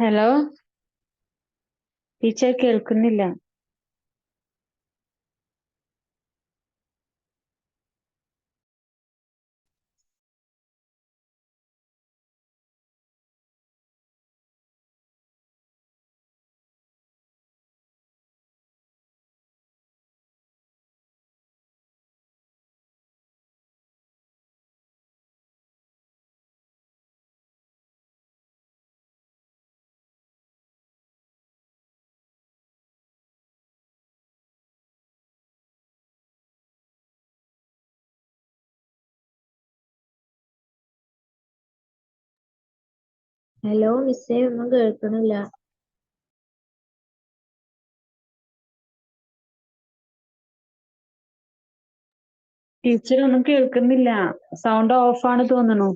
Hello. Teacher കേൾക്കുന്നില്ല. Hello മിസ്സേ, ഒന്നും കേൾക്കണില്ല. ടീച്ചർ ഒന്നും കേൾക്കുന്നില്ല. സൗണ്ട് ഓഫ് ആണ് തോന്നുന്നു.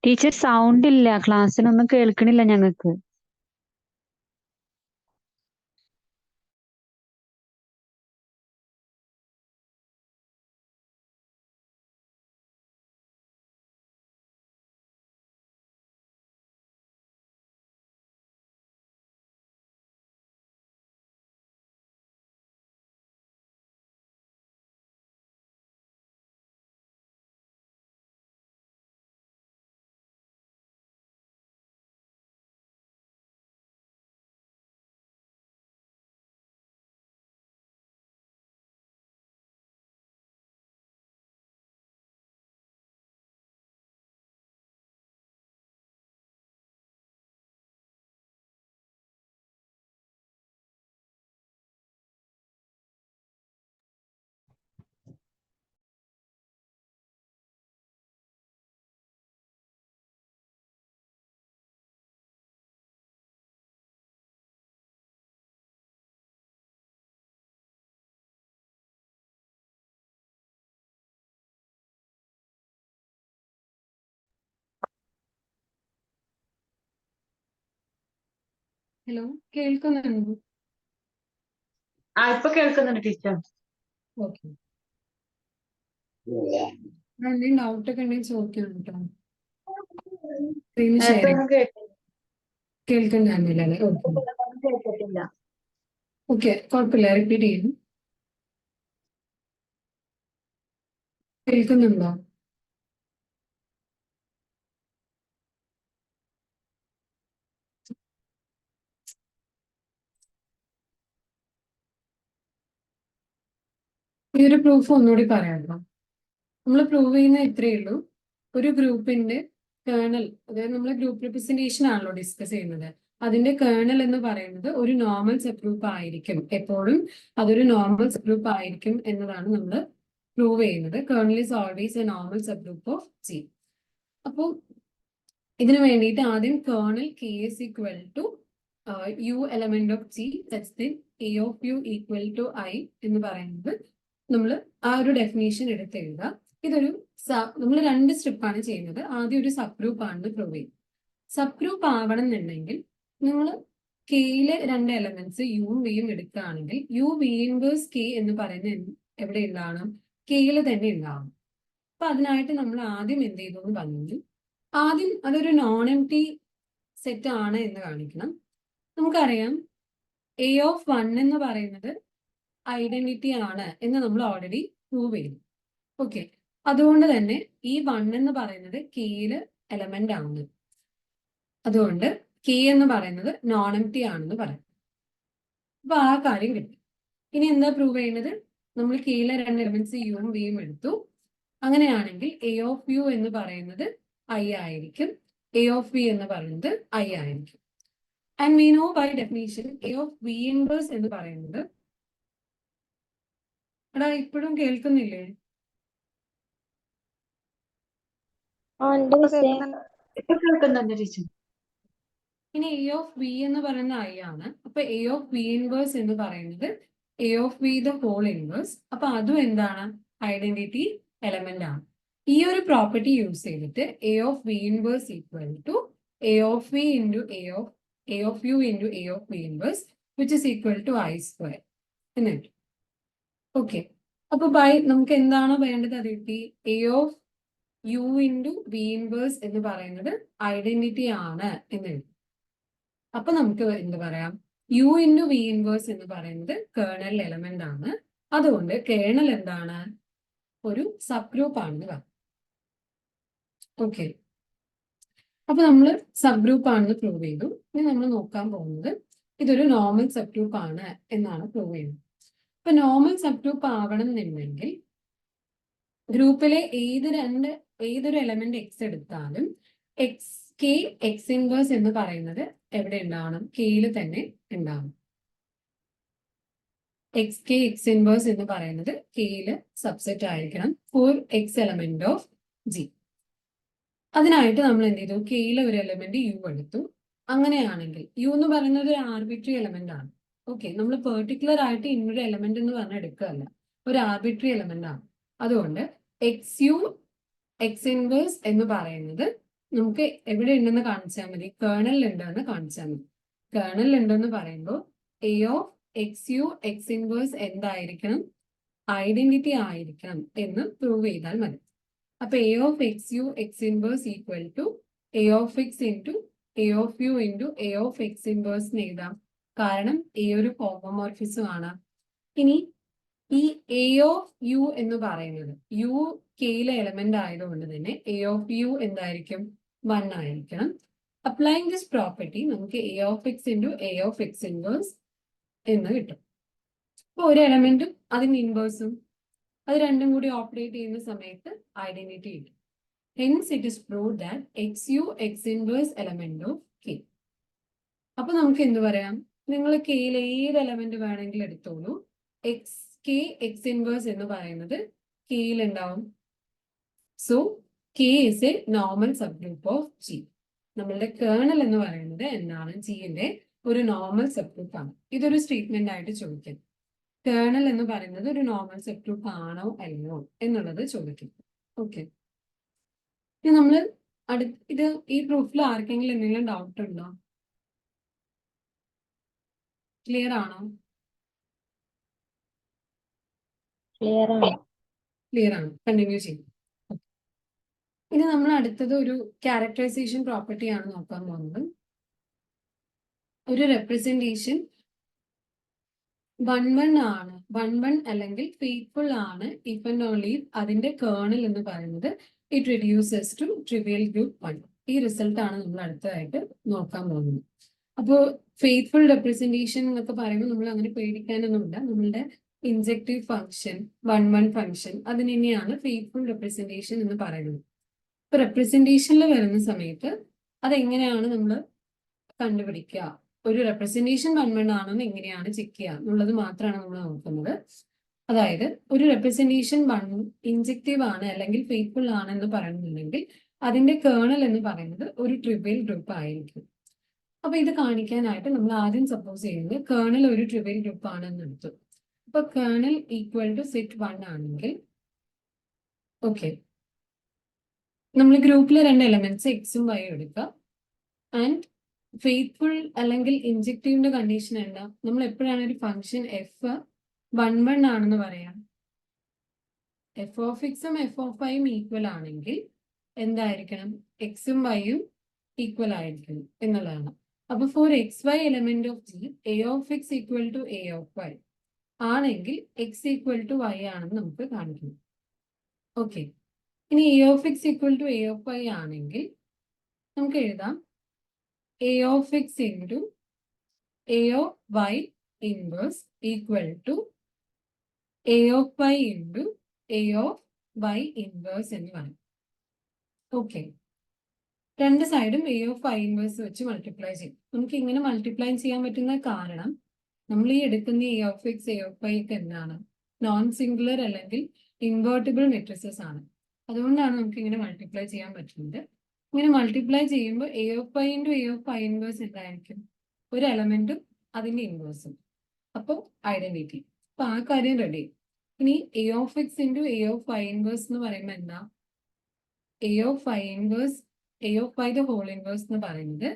ടീച്ചർ സൗണ്ട് ഇല്ല, ക്ലാസ്സിനൊന്നും കേൾക്കണില്ല ഞങ്ങൾക്ക്. ഹലോ, കേൾക്കുന്നുണ്ടോ? ഇപ്പൊ കേൾക്കുന്നുണ്ട് ടീച്ചർ. ഓക്കെ. എന്തെങ്കിലും ഡൗട്ട് ഒക്കെ ഉണ്ടെങ്കിൽ ചോദിക്കാം കേട്ടോ. സ്ക്രീൻ ഷെയർ നേരത്തെ ഒന്നും കേൾക്കുന്നില്ല അല്ലേ? ഓക്കെ കേട്ടിട്ടില്ല. ഓക്കെ, കുഴപ്പമില്ല. റിപ്പീറ്റ് ചെയ്യുന്നു. കേൾക്കുന്നുണ്ടോ? ഈ ഒരു പ്രൂഫ് ഒന്നുകൂടി പറയാമല്ലോ. നമ്മൾ പ്രൂവ് ചെയ്യുന്ന ഇത്രയേ ഉള്ളൂ. ഒരു ഗ്രൂപ്പിന്റെ കേർണൽ, അതായത് നമ്മൾ ഗ്രൂപ്പ് റെപ്രസെന്റേഷൻ ആണല്ലോ ഡിസ്കസ് ചെയ്യുന്നത്. അതിന്റെ കേർണൽ എന്ന് പറയുന്നത് ഒരു നോർമൽ സബ് ഗ്രൂപ്പ് ആയിരിക്കും. എപ്പോഴും അതൊരു നോർമൽ സബ് ഗ്രൂപ്പ് ആയിരിക്കും എന്നതാണ് നമ്മൾ പ്രൂവ് ചെയ്യുന്നത്. Kernel is always a normal subgroup of G. അപ്പോൾ ഇതിനു വേണ്ടിയിട്ട് ആദ്യം kernel K is equal to u element of G such a of u equal to I എന്ന് പറയുന്നത് നമ്മൾ ആ ഒരു ഡെഫിനേഷൻ എടുത്ത് എഴുതുക. ഇതൊരു നമ്മൾ രണ്ട് സ്റ്റെപ്പാണ് ചെയ്യുന്നത്. ആദ്യം ഒരു സബ് ഗ്രൂപ്പ് ആണ് പ്രൂവ് ചെയ്യുന്നത്. സബ് ഗ്രൂപ്പ് ആവണം എന്നുണ്ടെങ്കിൽ നിങ്ങൾ കെയിലെ രണ്ട് എലമെന്റ്സ് യുവും വിയും എടുക്കുകയാണെങ്കിൽ യു വി ഇൻവേഴ്സ് കെ എന്ന് പറയുന്നത് എവിടെ ഉണ്ടാവണം? കെയിൽ തന്നെ ഉണ്ടാവണം. അപ്പൊ അതിനായിട്ട് നമ്മൾ ആദ്യം എന്ത് ചെയ്തു എന്ന് പറഞ്ഞു, ആദ്യം അതൊരു നോൺ എം ടി സെറ്റ് ആണ് എന്ന് കാണിക്കണം. നമുക്കറിയാം എ ഓഫ് 1 എന്ന് പറയുന്നത് ഐഡന്റിറ്റി ആണ് എന്ന് നമ്മൾ ഓൾറെഡി പ്രൂവ് ചെയ്തു. ഓക്കെ, അതുകൊണ്ട് തന്നെ ഈ 1 എന്ന് പറയുന്നത് കെയില് എലമെന്റ് ആണ്. അതുകൊണ്ട് കെ എന്ന് പറയുന്നത് നോൺ എം ടി ആണെന്ന് പറയാം. അപ്പൊ ആ കാര്യം കിട്ടി. ഇനി എന്താ പ്രൂവ് ചെയ്യുന്നത്? നമ്മൾ കെയിലെ 2 എലമെന്റ്സ് യുവും വിയും എടുത്തു. അങ്ങനെയാണെങ്കിൽ എ ഓഫ് യു എന്ന് പറയുന്നത് ഐ ആയിരിക്കും, എ ഓഫ് വി എന്ന് പറയുന്നത് ഐ ആയിരിക്കും. And we know by definition a of v inverse എന്ന് പറയുന്നത്, എടാ ഇപ്പോഴും കേൾക്കുന്നില്ലേ? ഉണ്ട് മിസ്സേ. ഇപ്പൊ കേൾക്കുന്നുണ്ട് ടീച്ചർ. ഇനി എ ഓഫ് വി എന്ന് പറയുന്ന ഐ ആണ്. അപ്പൊ എ ഓഫ് വി ഇൻവേഴ്സ് എന്ന് പറയുന്നത് a of v the whole inverse. അപ്പൊ അതും എന്താണ്? ഐഡന്റിറ്റി എലമെന്റ് ആണ്. ഈ ഒരു പ്രോപ്പർട്ടി യൂസ് ചെയ്തിട്ട് a of v inverse equal to a of v into a of u into a of v inverse which is equal to I square എന്നിട്ട്. Okay, അപ്പൊ by നമുക്ക് എന്താണോ വേണ്ടത് അത് കിട്ടി. A of u into v inverse എന്ന് പറയുന്നത് identity ആണ് എന്ന് എഴുതി. അപ്പൊ നമുക്ക് എന്ത് പറയാം? യു ഇൻറ്റു വി ഇൻവേഴ്സ് എന്ന് പറയുന്നത് കേർണൽ എലമെന്റ് ആണ്. അതുകൊണ്ട് കേർണൽ എന്താണ്? ഒരു സബ് ഗ്രൂപ്പ് ആണെന്ന് പറയാം. ഓക്കെ, അപ്പൊ നമ്മൾ സബ് ഗ്രൂപ്പ് ആണെന്ന് പ്രൂവ് ചെയ്തു. ഇനി നമ്മൾ നോക്കാൻ പോകുന്നത് ഇതൊരു നോർമൽ സബ് ഗ്രൂപ്പ് ആണ് എന്നാണ് പ്രൂവ് ചെയ്യുന്നത്. ഇപ്പൊ നോർമൽ സബ് ഗ്രൂപ്പ് ആവണം എന്നുണ്ടെങ്കിൽ ഗ്രൂപ്പിലെ ഏതൊരു എലമെന്റ് എക്സ് എടുത്താലും എക്സ് ഇൻവേഴ്സ് എന്ന് പറയുന്നത് എവിടെ ഉണ്ടാവണം? കെയിൽ തന്നെ ഉണ്ടാവണം. എക്സ് ഇൻവേഴ്സ് എന്ന് പറയുന്നത് കെയില് സബ്സെറ്റ് ആയിരിക്കണം for x element of G. അതിനായിട്ട് നമ്മൾ എന്ത് ചെയ്തു? കെയിലെ ഒരു എലമെന്റ് യു എടുത്തു. അങ്ങനെയാണെങ്കിൽ യു എന്ന് പറയുന്നത് ഒരു ആർബിട്രറി എലമെന്റ് ആണ്. ഓക്കെ, നമ്മൾ പെർട്ടിക്കുലർ ആയിട്ട് ഇന്നൊരു എലമെന്റ് എന്ന് പറഞ്ഞാൽ എടുക്കുകയല്ല, ഒരു ആർബിട്രറി എലമെന്റ് ആണ്. അതുകൊണ്ട് എക്സ് യു എക്സ് ഇൻവേഴ്സ് എന്ന് പറയുന്നത് നമുക്ക് എവിടെ ഉണ്ടെന്ന് കാണിച്ചാൽ മതി? കേർണലിൽ ഉണ്ടെന്ന് കാണിച്ചാൽ മതി. കേർണലിൽ ഉണ്ടെന്ന് പറയുമ്പോൾ a of x u x inverse എന്തായിരിക്കണം? ഐഡന്റിറ്റി ആയിരിക്കണം എന്ന് പ്രൂവ് ചെയ്താൽ മതി. അപ്പൊ a of x u x inverse equal to a of x into a of u into a of x inverse എഴുതാം. കാരണം എ ഒരു ഹോമോമോർഫിസം ആണ്. ഇനി ഈ എ ഓഫ് യു എന്ന് പറയുന്നത് യു കെയിലെ എലമെന്റ് ആയതുകൊണ്ട് തന്നെ എ ഓഫ് യു എന്തായിരിക്കും? 1 ആയിരിക്കണം. അപ്ലൈങ് ദിസ് പ്രോപ്പർട്ടി നമുക്ക് A of x into a of x inverse എന്ന് കിട്ടും. അപ്പൊ ഒരു എലമെന്റും അതിന് ഇൻവേഴ്സും അത് രണ്ടും കൂടി ഓപ്പറേറ്റ് ചെയ്യുന്ന സമയത്ത് ഐഡന്റിറ്റി കിട്ടും. Hence it is proved that x u x inverse element of K. അപ്പൊ നമുക്ക് എന്ത് പറയാം? നിങ്ങൾ കെയിൽ ഏത് എലമെന്റ് വേണമെങ്കിലും എടുത്തോളൂ. എക്സ് കെ എക്സ് ഇൻവേഴ്സ് എന്ന് പറയുന്നത് കെയിൽ ഉണ്ടാവും. So K is A normal subgroup of G. നമ്മളുടെ കേർണൽ എന്ന് പറയുന്നത് എന്താണ്? ജിയുടെ ഒരു നോർമൽ സബ് ഗ്രൂപ്പ് ആണ്. ഇതൊരു സ്റ്റേറ്റ്മെന്റ് ആയിട്ട് ചോദിക്കും. കേർണൽ എന്ന് പറയുന്നത് ഒരു നോർമൽ സബ് ഗ്രൂപ്പ് ആണോ അല്ലയോ എന്നുള്ളത് ചോദിക്കും. ഓക്കെ, ഇനി നമ്മൾ ഇത് ഈ പ്രൂഫിൽ ആർക്കെങ്കിലും എന്തെങ്കിലും ഡൗട്ട് ഉണ്ടോ? ക്ലിയർ ആണോ? ക്ലിയർ ആണ്. ക്ലിയർ ആണ്. കണ്ടിന്യൂ ചെയ്യും. ഇനി നമ്മൾ അടുത്തത് ഒരു ക്യാരക്ടറൈസേഷൻ പ്രോപ്പർട്ടി ആണ് നോക്കാൻ പോകുന്നത്. ഒരു റെപ്രസെന്റേഷൻ 1 ആണ്, 1 അല്ലെങ്കിൽ ഫെയ്ത്ത്ഫുൾ ആണ് ഇഫ് ആൻഡ് ഓൺലി അതിന്റെ കേർണൽ എന്ന് പറയുന്നത് it reduces to trivial group 1. ഈ റിസൾട്ട് ആണ് നമ്മൾ അടുത്തതായിട്ട് നോക്കാൻ പോകുന്നത്. അപ്പോൾ ഫെയ്ത്ത്ഫുൾ റെപ്രസെന്റേഷൻ എന്നൊക്കെ പറയുമ്പോൾ നമ്മൾ അങ്ങനെ പേടിക്കാനൊന്നുമില്ല. നമ്മളുടെ ഇൻജെക്റ്റീവ് ഫംഗ്ഷൻ 1 ഫംഗ്ഷൻ അതിന് തന്നെയാണ് ഫെയ്ത്ത്ഫുൾ റെപ്രസെന്റേഷൻ എന്ന് പറയുന്നത്. ഇപ്പൊ റെപ്രസെന്റേഷനിൽ വരുന്ന സമയത്ത് അതെങ്ങനെയാണ് നമ്മൾ കണ്ടുപിടിക്കുക? ഒരു റെപ്രസെന്റേഷൻ 1 ആണെന്ന് എങ്ങനെയാണ് ചെക്ക് ചെയ്യുക എന്നുള്ളത് മാത്രമാണ് നമ്മൾ നോക്കുന്നത്. അതായത് ഒരു റെപ്രസെന്റേഷൻ 1 ഇൻജെക്റ്റീവ് ആണ് അല്ലെങ്കിൽ ഫെയ്ത്ത്ഫുൾ ആണ് എന്ന് പറയുന്നുണ്ടെങ്കിൽ അതിന്റെ കേർണൽ എന്ന് പറയുന്നത് ഒരു ട്രിവിയൽ ഗ്രൂപ്പ് ആയിരിക്കും. അപ്പൊ ഇത് കാണിക്കാനായിട്ട് നമ്മൾ ആദ്യം സപ്പോസ് ചെയ്യുന്നത് കേർണൽ ഒരു ട്രിവിയൽ ഗ്രൂപ്പ് ആണെന്ന് എടുത്തു. അപ്പൊ കേർണൽ ഈക്വൽ ടു സെറ്റ് 1 ആണെങ്കിൽ ഓക്കെ, നമ്മൾ ഗ്രൂപ്പിലെ 2 എലമെന്റ്സ് എക്സും വൈ എടുക്കുക. ആൻഡ് ഫെയ്ത്ത്ഫുൾ അല്ലെങ്കിൽ ഇൻജെക്റ്റീവിന്റെ കണ്ടീഷൻ എന്താ? നമ്മൾ എപ്പോഴാണ് ഒരു ഫംഗ്ഷൻ എഫ് 1 ആണെന്ന് പറയാം? എഫ് ഓഫ് എക്സും എഫ് ഓഫ് വൈയും ഈക്വൽ ആണെങ്കിൽ എന്തായിരിക്കണം? എക്സും വൈയും ഈക്വൽ ആയിരിക്കണം എന്നുള്ളതാണ്. അപ്പൊ for x y element of G a of x equal to a of y ആണെങ്കിൽ എക്സ് ഈക്വൽ ടു വൈ ആണെന്ന് നമുക്ക് കാണിക്കണം. ഓക്കെ, ഇനി a of x equal to a of y ആണെങ്കിൽ നമുക്ക് എഴുതാം a of x into a of y inverse equal to a of y into a of y inverse എന്ന് പറയും. Okay, രണ്ട് സൈഡും എ ഓഫ് വൈ ഇൻവേഴ്സ് വെച്ച് multiply ചെയ്യും. നമുക്ക് ഇങ്ങനെ മൾട്ടിപ്ലൈ ചെയ്യാൻ പറ്റുന്ന കാരണം നമ്മൾ ഈ എടുക്കുന്ന a of x a of y ഒക്കെ എന്താണ്? നോൺ സിംഗുലർ അല്ലെങ്കിൽ ഇൻവേർട്ടിബിൾ മെട്രിസസ് ആണ്. അതുകൊണ്ടാണ് നമുക്ക് ഇങ്ങനെ മൾട്ടിപ്ലൈ ചെയ്യാൻ പറ്റുന്നത്. ഇങ്ങനെ മൾട്ടിപ്ലൈ ചെയ്യുമ്പോൾ a of y into a of y inverse എന്തായിരിക്കും? ഒരു എലമെന്റും അതിന്റെ ഇൻവേഴ്സും. അപ്പോൾ ഐഡന്റിറ്റി. അപ്പൊ ആ കാര്യം റെഡി. ഇനി a of x into a of y inverse എന്ന് പറയുമ്പോൾ എന്താ? A of y inverse a of y the whole inverse എന്ന് പറയുന്നത്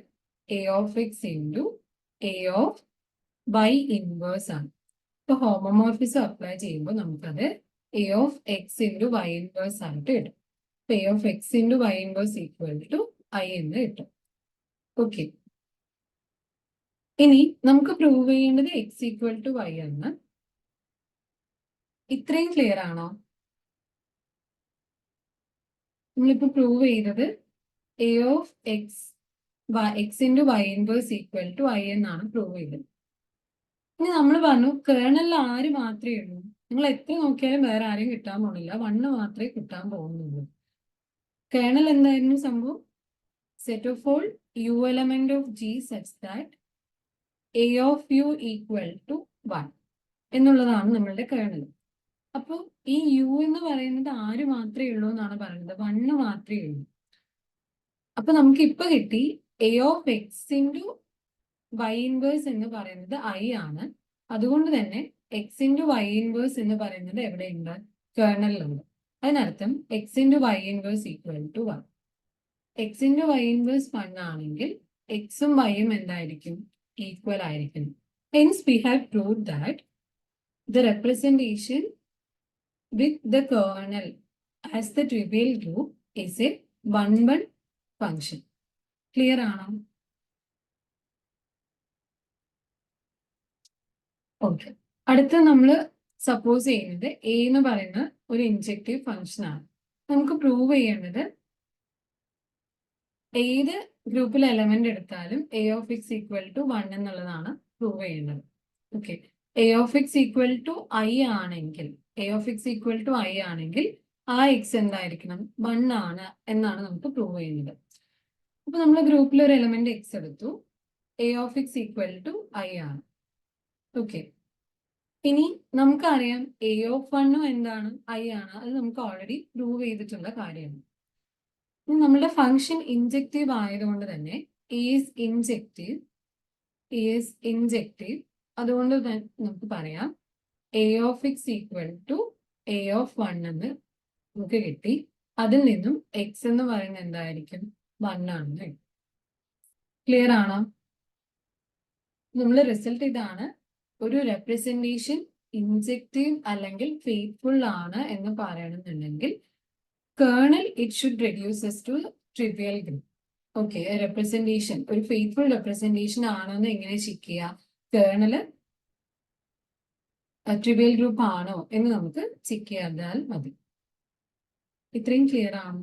a of x into a of y inverse ആണ്. ഇപ്പൊ ഹോമോമോർഫിസം അപ്ലൈ ചെയ്യുമ്പോൾ നമുക്കത് a of x into y inverse ആയിട്ട് കിട്ടും. അപ്പൊ a of x into y inverse equal to I എന്ന് കിട്ടും. ഓക്കെ, ഇനി നമുക്ക് പ്രൂവ് ചെയ്യേണ്ടത് എക്സ് ഈക്വൽ ടു വൈ ആണ്. ഇത്രയും ക്ലിയർ ആണോ? നമ്മളിപ്പോ പ്രൂവ് ചെയ്തത് a of x x into y inverse equal to I എന്നാണ് പ്രൂവ് ചെയ്തത്. ഇനി നമ്മൾ പറഞ്ഞു കേർണലിൽ ആര് മാത്രമേ ഉള്ളൂ? നിങ്ങൾ എത്ര നോക്കിയാലും വേറെ ആരെയും കിട്ടാൻ പോണില്ല, 1 മാത്രമേ കിട്ടാൻ പോകുന്നുള്ളൂ. കേർണൽ എന്തായിരുന്നു സംഭവം? Set of all u element of G such that a of u equal to 1 എന്നുള്ളതാണ് നമ്മളുടെ കേർണൽ. അപ്പോൾ ഈ യു എന്ന് പറയുന്നത് ആര് മാത്രമേ ഉള്ളൂ എന്നാണ് പറയുന്നത്? 1 മാത്രമേ ഉള്ളൂ. അപ്പൊ നമുക്ക് ഇപ്പൊ കിട്ടി a of x into y inverse എന്ന് പറയുന്നത് ഐ ആണ്. അതുകൊണ്ട് തന്നെ എക്സ് ഇൻറ്റു വൈ ഇൻവേഴ്സ് എന്ന് പറയുന്നത് എവിടെയുണ്ട്? കേർണലിലുണ്ട്. അതിനർത്ഥം x into y inverse equal to 1. X into y inverse 1 ആണെങ്കിൽ എക്സും വൈയും എന്തായിരിക്കും? ഈക്വൽ ആയിരിക്കും. Hence we have proved that the representation with the kernel as the trivial group is a 1-1 function. Clear ആണോ? ഓക്കെ, അടുത്ത നമ്മൾ സപ്പോസ് ചെയ്യുന്നത് A എന്ന് പറയുന്ന ഒരു ഇൻജെക്റ്റീവ് ഫംഗ്ഷൻ ആണ്. നമുക്ക് പ്രൂവ് ചെയ്യേണ്ടത് ഏത് ഗ്രൂപ്പിൽ എലമെന്റ് എടുത്താലും A of x equal to 1 എന്നുള്ളതാണ് പ്രൂവ് ചെയ്യേണ്ടത്. Okay, A of x equal to I ആണെങ്കിൽ A of x equal to I ആണെങ്കിൽ ആ എക്സ് എന്തായിരിക്കണം? 1 ആണ് എന്നാണ് നമുക്ക് പ്രൂവ് ചെയ്യുന്നത്. അപ്പൊ നമ്മൾ ഗ്രൂപ്പിൽ ഒരു എലമെന്റ് എക്സ് എടുത്തു, a of x equal to I ആണ്. ഓക്കെ, ഇനി നമുക്കറിയാം എ ഓഫ് 1 എന്താണ്? ഐ ആണ്. അത് നമുക്ക് ഓൾറെഡി പ്രൂവ് ചെയ്തിട്ടുള്ള കാര്യമാണ്. നമ്മുടെ ഫംഗ്ഷൻ ഇൻജെക്റ്റീവ് ആയതുകൊണ്ട് തന്നെ ഈസ് ഇൻജെക്റ്റീവ്. അതുകൊണ്ട് നമുക്ക് പറയാം a of x equal to a of 1 എന്ന് നമുക്ക് കിട്ടി. അതിൽ നിന്നും എക്സ് എന്ന് പറയുന്നത് എന്തായിരിക്കും? 1 ആണെന്ന്. ക്ലിയർ ആണോ? നമ്മുടെ റിസൾട്ട് ഇതാണ്. ഒരു റെപ്രസെന്റേഷൻ ഇൻജെക്റ്റീവ് അല്ലെങ്കിൽ ഫെയ്ത്ത്ഫുൾ ആണ് എന്ന് പറയണമെന്നുണ്ടെങ്കിൽ kernel it should reduces to trivial group. Okay, representation ഒരു ഫെയ്ത്ത്ഫുൾ റെപ്രസെന്റേഷൻ ആണോന്ന് എങ്ങനെ ചെക്ക് ചെയ്യാം? കേർണല് ട്രിവിയൽ ഗ്രൂപ്പ് ആണോ എന്ന് നമുക്ക് ചെക്ക് ചെയ്താൽ മതി. ഇത്രയും ക്ലിയർ ആണോ?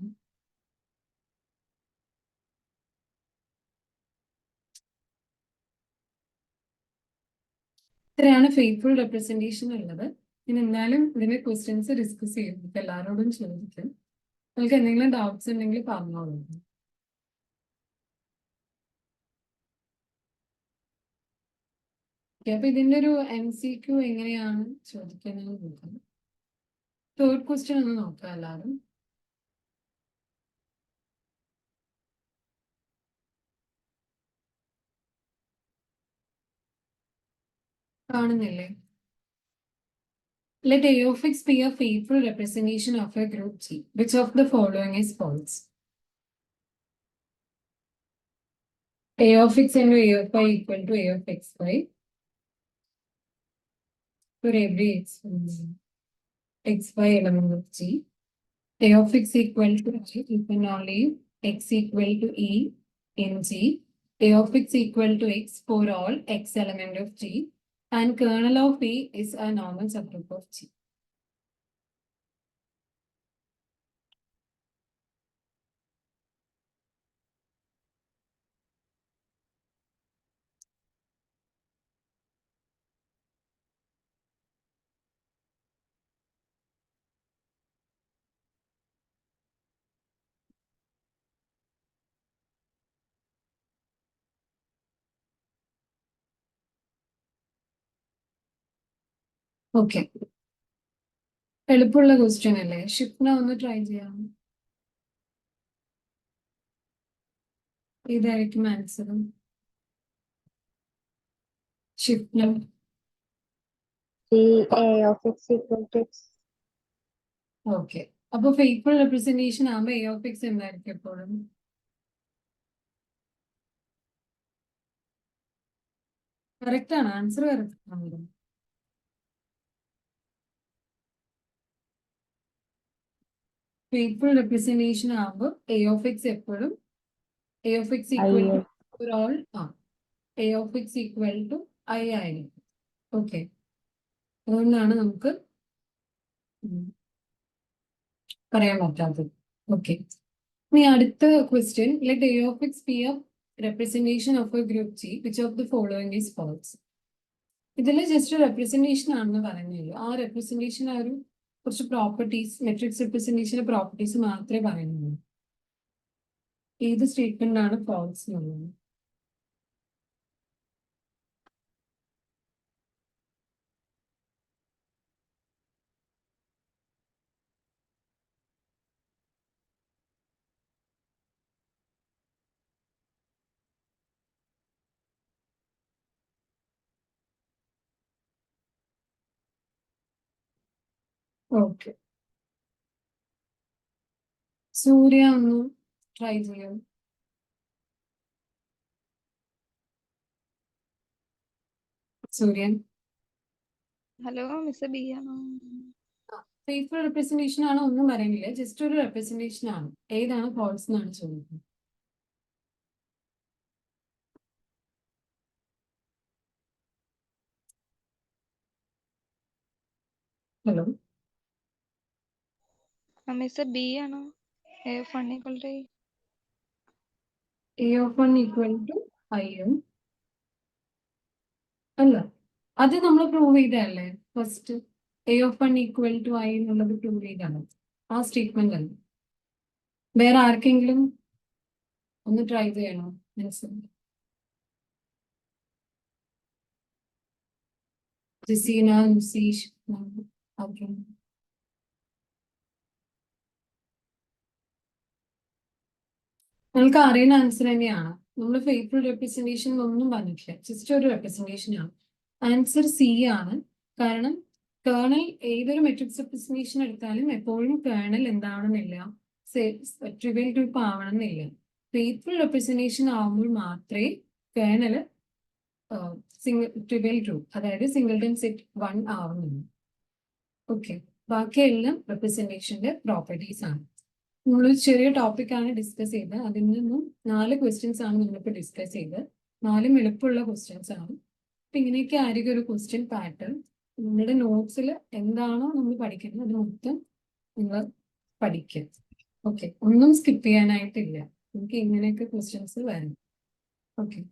ഇത്രയാണ് ഫെയ്ത്ത്ഫുൾ റെപ്രസെന്റേഷൻ ഉള്ളത്. ഇനി എന്തായാലും ഇതിന്റെ ക്വസ്റ്റ്യൻസ് ഡിസ്കസ് ചെയ്യും. ഇപ്പൊ എല്ലാവരോടും ചോദിക്കും. നിങ്ങൾക്ക് എന്തെങ്കിലും ഡൗട്ട്സ് ഉണ്ടെങ്കിൽ പറഞ്ഞോളൂ. അപ്പൊ ഇതിന്റെ ഒരു MCQ എങ്ങനെയാണ് ചോദിക്കുന്നത് നോക്കാം. തേർഡ് ക്വസ്റ്റ്യൻ ഒന്ന് നോക്കാം എല്ലാവരും. കാണുന്നില്ലേ? Let A of x be a faithful representation of a group G. Which of the following is false? A of x into A of y equal to A of xy for every xy element of G. A of x equal to G if and only x equal to E in G. A of x equal to x for all x element of G. And kernel of E is a normal subgroup of G. Okay, എളുപ്പമുള്ള question അല്ലേ? ഷിപ്ന ഒന്ന് try ചെയ്യാം. ഏതായിരിക്കും answer? Shipna. A of x equal to x. Okay, അപ്പൊ faithful representation ആകുമ്പോ A of x എന്തായിരിക്കും എപ്പോഴും? Correct ആണ്, ആൻസർ കറക്റ്റ് ആണ്. ഫെയ്ത്ത്ഫുൾ റെപ്രസെന്റേഷൻ ആകുമ്പോൾ എ ഓഫ് എക്സ് എപ്പോഴും A of x equal to all A of x equal to I ആയിരിക്കും. Okay, അതുകൊണ്ടാണ് നമുക്ക് പറയാൻ പറ്റാത്തത്. ഓക്കെ, ഇനി അടുത്ത question, let A of x B A representation of a group G, which of the following is false? ഇതിൽ just representation ആണെന്ന് പറയുന്നില്ല. ആ റെപ്രസെന്റേഷൻ ആ ഒരു കുറച്ച് പ്രോപ്പർട്ടീസ്, മെട്രിക്സ് റെപ്രസെന്റേഷന്റെ പ്രോപ്പർട്ടീസ് മാത്രമേ പറയുന്നുള്ളൂ. ഏത് സ്റ്റേറ്റ്മെന്റ് ആണ് ഫാൾസ് എന്നുള്ളത്? ഓക്കെ, സൂര്യ ഒന്ന് ട്രൈ ചെയ്യാം. സൂര്യൻ. ഹലോ മിസ് ബി ആണോ? ഫെയ്ത്ത്ഫുൾ റെപ്രസെന്റേഷൻ ആണ്, ഒന്നും പറയുന്നില്ല, ജസ്റ്റ് ഒരു റെപ്രസെന്റേഷൻ ആണ്. ഏതാണ് ഫാൾസ് എന്നാണ് ചോദിക്കുന്നത്. ഹലോ, മിസ് ബി ആണോ? A of 1 equal to a of 1 equal to I M അല്ല, അത് നമ്മൾ പ്രൂവ് ചെയ്തല്ലേ first. A of 1 equal to I എന്നുള്ളത് പ്രൂവ് ചെയ്താണ്. ആ സ്റ്റേറ്റ്മെന്റ് അല്ല. വേറെ ആർക്കെങ്കിലും ഒന്ന് ട്രൈ ചെയ്യണോ? മനസ്സിലായി. ജസീന, നുസീഷ്, ഓക്കെ. നിങ്ങൾക്ക് അറിയുന്ന ആൻസർ തന്നെയാണ്. നമ്മൾ ഫെയ്ത്ത്ഫുൾ റെപ്രസെന്റേഷൻ ഒന്നും പറഞ്ഞിട്ടില്ല, ജസ്റ്റ് ഒരു റെപ്രസെന്റേഷൻ ആണ്. ആൻസർ സി ആണ്. കാരണം കേർണൽ ഏതൊരു മെട്രിക്സ് റെപ്രസെന്റേഷൻ എടുത്താലും എപ്പോഴും കേർണൽ എന്താവണമെന്നില്ല, ട്രിവിയൽ ഗ്രൂപ്പ് ആവണമെന്നില്ല. ഫെയ്ത്ത്ഫുൾ റെപ്രസെന്റേഷൻ ആവുമ്പോൾ മാത്രമേ കേർണൽ ട്രിവിയൽ ഗ്രൂപ്പ്, അതായത് സിംഗിൾട്ടൺ സെറ്റ് 1 ആവുന്നുള്ളൂ. ഓക്കെ, ബാക്കിയെല്ലാം റെപ്രസെന്റേഷന്റെ പ്രോപ്പർട്ടീസ് ആണ്. നമ്മളൊരു ചെറിയ ടോപ്പിക്കാണ് ഡിസ്കസ് ചെയ്തത്. അതിൽ നിന്നും 4 ക്വസ്റ്റ്യൻസ് ആണ് നമ്മളിപ്പോൾ ഡിസ്കസ് ചെയ്തത്. 4 എളുപ്പമുള്ള ക്വസ്റ്റ്യൻസ് ആണ്. അപ്പൊ ഇങ്ങനെയൊക്കെ ആയിരിക്കും ഒരു ക്വസ്റ്റ്യൻ പാറ്റേൺ. നിങ്ങളുടെ നോട്ട്സിൽ എന്താണോ നമ്മൾ പഠിക്കുന്നത് അത് മൊത്തം നിങ്ങൾ പഠിക്കുക. ഓക്കെ, ഒന്നും സ്കിപ്പ് ചെയ്യാനായിട്ടില്ല. നമുക്ക് ഇങ്ങനെയൊക്കെ ക്വസ്റ്റ്യൻസ് വരണം. ഓക്കെ,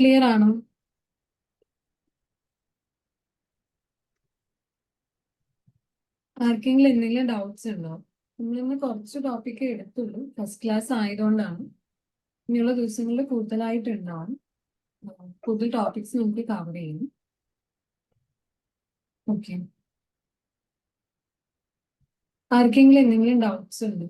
ക്ലിയർ ആണോ? ആർക്കെങ്കിലും എന്തെങ്കിലും ഡൗട്ട്സ് ഉണ്ടോ? നമ്മളിന്ന് കുറച്ച് ടോപ്പിക്കേ എടുത്തുള്ളൂ, ഫസ്റ്റ് ക്ലാസ് ആയതുകൊണ്ടാണ്. ഇനിയുള്ള ദിവസങ്ങളിൽ കൂടുതലായിട്ടുണ്ടാവും. കൂടുതൽ ടോപ്പിക്സ് നമുക്ക് കവർ ചെയ്യും. ഓക്കെ, ആർക്കെങ്കിലും എന്തെങ്കിലും ഡൗട്ട്സ് ഉണ്ടോ?